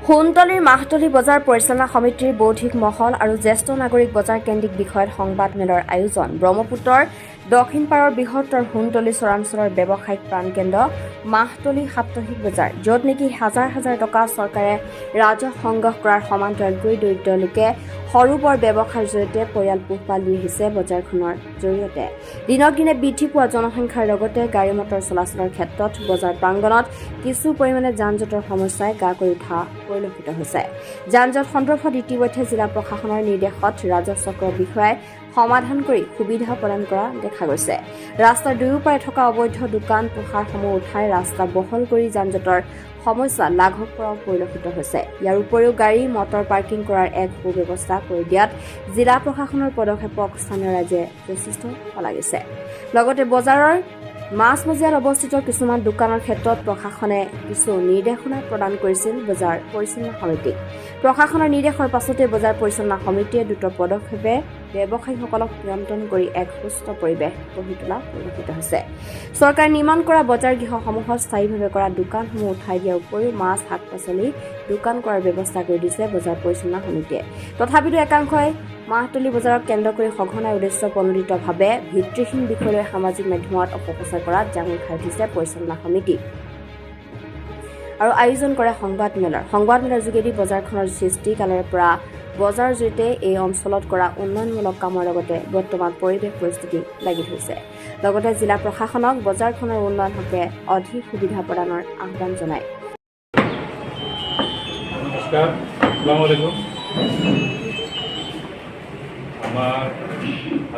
সোণতলীৰ মাহতলী বজাৰ পৰিচালনা সমিতিৰ বৌদ্ধিক মহল আৰু জ্যেষ্ঠ নাগৰিক বজাৰ কেন্দ্ৰিক বিষয়ত সংবাদ মেলৰ আয়োজন। ব্ৰহ্মপুত্ৰৰ দক্ষিণ পাৰৰ বৃহত্তৰ সোণতলী চৰাঞ্চলৰ ব্যৱসায়িক প্ৰাণকেন্দ্ৰ মাহতলী সাপ্তাহিক বজাৰ, য'ত নেকি হাজাৰ হাজাৰ টকা চৰকাৰে ৰাজহ সংগ্ৰহ কৰাৰ সমান্তৰালকৈ দৰিদ্ৰ লোকে সৰু বৰ ব্যৱসায়ৰ জৰিয়তে পৰিয়াল পোহপাল দি আহিছে। বজাৰখনৰ জৰিয়তে দিনক দিনে বৃদ্ধি পোৱা জনসংখ্যাৰ লগতে গাড়ী মটৰ চলাচলৰ ক্ষেত্ৰত বজাৰ প্ৰাংগণত কিছু পৰিমাণে যান জঁটৰ সমস্যাই গা কৰি উঠা পৰিলক্ষিত হৈছে। যান জঁট সন্দৰ্ভত ইতিমধ্যে জিলা প্ৰশাসনৰ নিৰ্দেশত ৰাজহ চক্ৰৰ বিষয়াই সমাধান কৰি সুবিধা প্ৰদান কৰা দেখা গৈছে। ৰাস্তাৰ দুয়োপাৰে থকা অবৈধ দোকান পোহাৰসমূহ উঠাই ৰাস্তা বহল কৰি যান জঁটৰ সমস্যা লাঘৱ কৰাও পৰিলক্ষিত হৈছে। ইয়াৰ উপৰিও গাড়ী মটৰ পাৰ্কিং কৰাৰ এক সুব্যৱস্থা কৰি দিয়াত জিলা প্ৰশাসনৰ পদক্ষেপক স্থানীয় ৰাইজে যথেষ্ট শলাগিছে। লগতে বজাৰৰ মাজমজিয়াত অৱস্থিত কিছুমান দোকানৰ ক্ষেত্ৰত প্ৰশাসনে কিছু নিৰ্দেশনা প্ৰদান কৰিছিল বজাৰ পৰিচালনা সমিতিক। প্ৰশাসনৰ নিৰ্দেশৰ পাছতে বজাৰ পৰিচালনা সমিতিয়ে দ্ৰুত পদক্ষেপে ব্যৱসায়ীসকলক নিয়ন্ত্ৰণ কৰি এক সুস্থ পৰিৱেশ গঢ়ি তোলা পৰিলক্ষিত হৈছে। চৰকাৰে নিৰ্মাণ কৰা বজাৰ গৃহসমূহত স্থায়ীভাৱে কৰা দোকানসমূহ উঠাই দিয়াৰ উপৰিও মাছ শাক পাচলি দোকান কৰাৰ ব্যৱস্থা কৰি দিছে বজাৰ পৰিচালনা সমিতিয়ে। তথাপিতো একাংশই মাহতলী বজাৰক কেন্দ্ৰ কৰি সঘনাই উদ্দেশ্য প্ৰণোদিতভাৱে ভিত্তিহীন বিষয় লৈ সামাজিক মাধ্যমত অপপ্ৰচাৰ কৰাত জাঙুৰ খাই উঠিছে পৰিচালনা সমিতি আৰু আয়োজন কৰে সংবাদ মেলৰ যোগেদি বজাৰখনৰ সৃষ্টিকালৰ পৰা বজাৰৰ জৰিয়তে এই অঞ্চলত কৰা উন্নয়নমূলক কামৰ লগতে বৰ্তমান পৰিৱেশ পৰিস্থিতি লাগি ধৰিছে। লগতে জিলা প্ৰশাসনক বজাৰখনৰ উন্নয়ন হকে অধিক সুবিধা প্ৰদানৰ আহ্বান জনায়। নমস্কাৰ, আসসালামু আলাইকুম। আমাৰ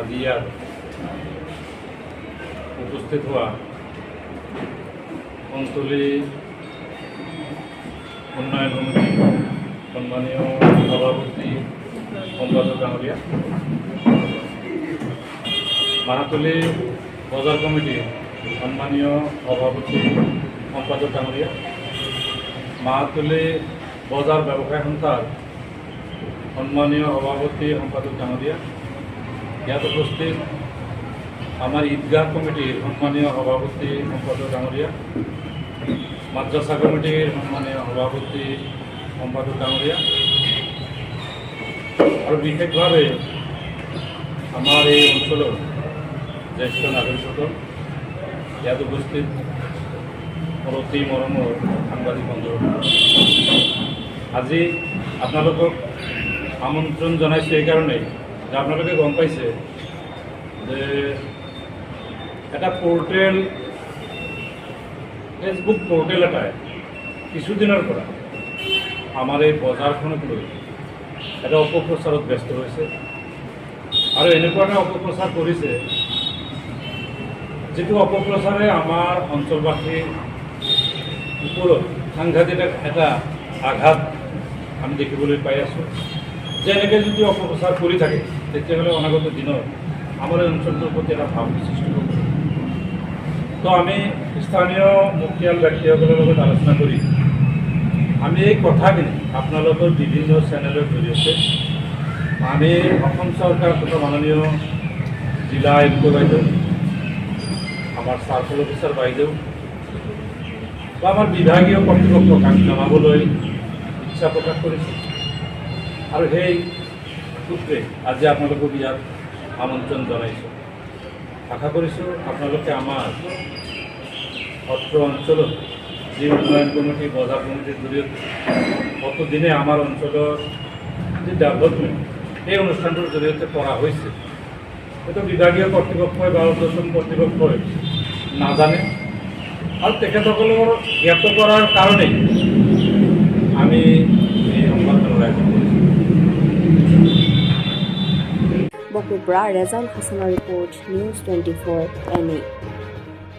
আজি ইয়াত উপস্থিত হোৱা সোণতলী উন্নয়ন সমিতি সন্মানীয় সভাপতি সম্পাদক ডাঙৰীয়া, মাহতলী বজাৰ কমিটিৰ সন্মানীয় সভাপতি সম্পাদক ডাঙৰীয়া, মাহতলী বজাৰ ব্যৱসায় সন্থাৰ সন্মানীয় সভাপতি সম্পাদক ডাঙৰীয়া, ইয়াত উপস্থিত আমাৰ ঈদগাহ কমিটিৰ সন্মানীয় সভাপতি সম্পাদক ডাঙৰীয়া, মাদ্ৰাছা কমিটিৰ সন্মানীয় সভাপতি সম্পাদক ডাঙৰীয়া আৰু বিশেষভাৱে আমাৰ এই অঞ্চলৰ জ্যেষ্ঠ নাগৰিকসকল, ইয়াত উপস্থিত অতি মৰমৰ সাংবাদিক বন্ধুসকল, আজি আপোনালোকক আমন্ত্ৰণ জনাইছোঁ এইকাৰণেই যে আপোনালোকে গম পাইছে যে এটা পৰ্টেল, ফেচবুক পৰ্টেল এটাই কিছুদিনৰ পৰা আমাৰ এই বজাৰখনক লৈ এটা অপপ্ৰচাৰত ব্যস্ত হৈছে আৰু এনেকুৱা এটা অপপ্ৰচাৰ কৰিছে যিটো অপপ্ৰচাৰে আমাৰ অঞ্চলবাসীৰ ওপৰত সাংঘাতিক এটা আঘাত আমি দেখিবলৈ পাই আছোঁ। যে এনেকৈ যদি অপপ্ৰচাৰ কৰি থাকে তেতিয়াহ'লে অনাগত দিনত আমাৰ এই অঞ্চলটোৰ প্ৰতি এটা ভাৱ সৃষ্টি হ'ব। তো আমি স্থানীয় মুখিয়াল ব্যক্তিসকলৰ লগত আলোচনা কৰি আমি এই কথাখিনি আপোনালোকৰ বিভিন্ন চেনেলৰ জৰিয়তে আমি অসম চৰকাৰ তথা মাননীয় জিলা আয়ুক্ত বাইদেউ, আমাৰ চাৰ্কল অফিচাৰ বাইদেউ বা আমাৰ বিভাগীয় কৰ্তৃপক্ষক আমি জনাবলৈ ইচ্ছা প্ৰকাশ কৰিছোঁ আৰু সেই সূত্ৰে আজি আপোনালোকক ইয়াত আমন্ত্ৰণ জনাইছোঁ। আশা কৰিছোঁ আপোনালোকে আমাৰ সত্ৰ অঞ্চলত যি উন্নয়ন কমিটি, বজাৰ কমিটিৰ জৰিয়তে কতদিনে আমাৰ অঞ্চলৰ যি ডেভেলপমেণ্ট এই অনুষ্ঠানটোৰ জৰিয়তে কৰা হৈছে, সেইটো বিভাগীয় কৰ্তৃপক্ষই বা উদ্যোগী কৰ্তৃপক্ষই নাজানে আৰু তেখেতসকলৰ জ্ঞাত কৰাৰ কাৰণেই আমি এই সংবাদমেলৰ আয়োজন কৰিছোঁ। বকুৰ পৰা ৰেজাউল হাছানৰ ৰিপৰ্ট, নিউজ 24 NA।